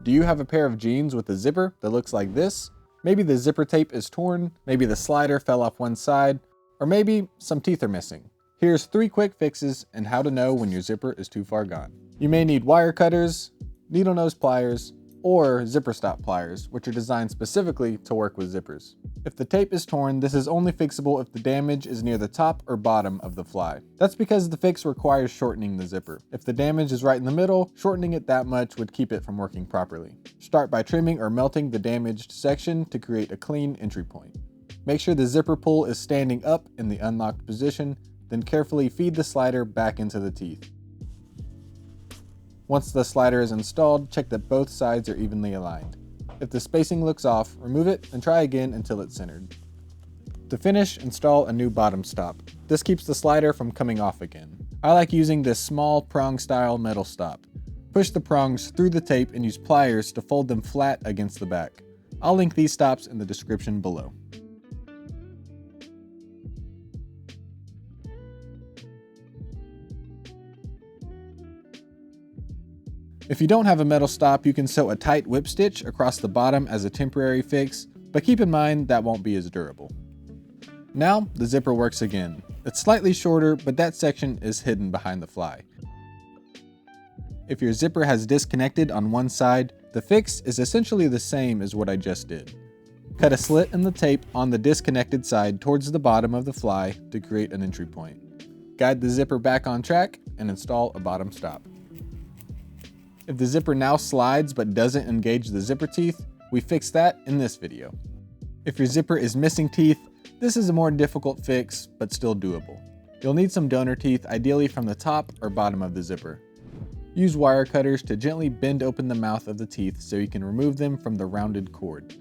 Do you have a pair of jeans with a zipper that looks like this? Maybe the zipper tape is torn, maybe the slider fell off one side, or maybe some teeth are missing. Here's 3 quick fixes and how to know when your zipper is too far gone. You may need wire cutters, needle nose pliers, or zipper stop pliers, which are designed specifically to work with zippers. If the tape is torn, this is only fixable if the damage is near the top or bottom of the fly. That's because the fix requires shortening the zipper. If the damage is right in the middle, shortening it that much would keep it from working properly. Start by trimming or melting the damaged section to create a clean entry point. Make sure the zipper pull is standing up in the unlocked position, then carefully feed the slider back into the teeth. Once the slider is installed, check that both sides are evenly aligned. If the spacing looks off, remove it and try again until it's centered. To finish, install a new bottom stop. This keeps the slider from coming off again. I like using this small prong style metal stop. Push the prongs through the tape and use pliers to fold them flat against the back. I'll link these stops in the description below. If you don't have a metal stop, you can sew a tight whip stitch across the bottom as a temporary fix, but keep in mind that won't be as durable. Now, the zipper works again. It's slightly shorter, but that section is hidden behind the fly. If your zipper has disconnected on one side, the fix is essentially the same as what I just did. Cut a slit in the tape on the disconnected side towards the bottom of the fly to create an entry point. Guide the zipper back on track and install a bottom stop. If the zipper now slides but doesn't engage the zipper teeth, we fix that in this video. If your zipper is missing teeth, this is a more difficult fix, but still doable. You'll need some donor teeth, ideally from the top or bottom of the zipper. Use wire cutters to gently bend open the mouth of the teeth so you can remove them from the rounded cord.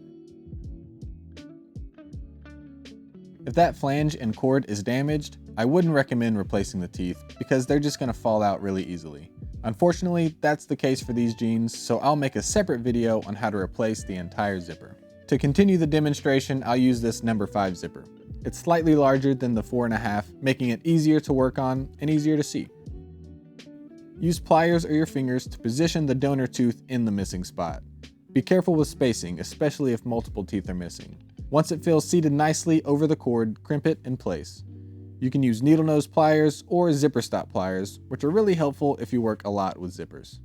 If that flange and cord is damaged, I wouldn't recommend replacing the teeth because they're just going to fall out really easily. Unfortunately, that's the case for these jeans, so I'll make a separate video on how to replace the entire zipper. To continue the demonstration, I'll use this number 5 zipper. It's slightly larger than the 4.5, making it easier to work on and easier to see. Use pliers or your fingers to position the donor tooth in the missing spot. Be careful with spacing, especially if multiple teeth are missing. Once it feels seated nicely over the cord, crimp it in place. You can use needle nose pliers or zipper stop pliers, which are really helpful if you work a lot with zippers.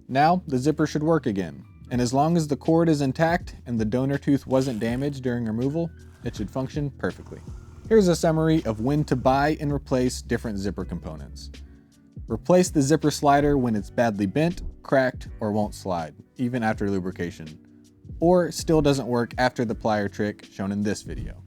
Now, the zipper should work again, and as long as the cord is intact and the donor tooth wasn't damaged during removal, it should function perfectly. Here's a summary of when to buy and replace different zipper components. Replace the zipper slider when it's badly bent, cracked, or won't slide, even after lubrication, or still doesn't work after the plier trick shown in this video.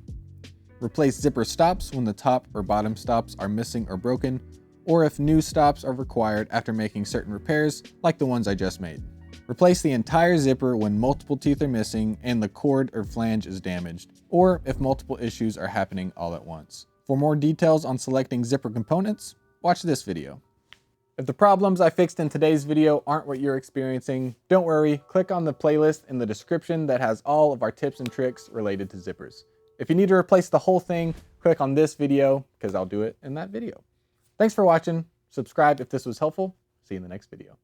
Replace zipper stops when the top or bottom stops are missing or broken, or if new stops are required after making certain repairs, like the ones I just made. Replace the entire zipper when multiple teeth are missing and the cord or flange is damaged, or if multiple issues are happening all at once. For more details on selecting zipper components, watch this video. If the problems I fixed in today's video aren't what you're experiencing, don't worry, click on the playlist in the description that has all of our tips and tricks related to zippers. If you need to replace the whole thing, click on this video because I'll do it in that video. Thanks for watching. Subscribe if this was helpful. See you in the next video.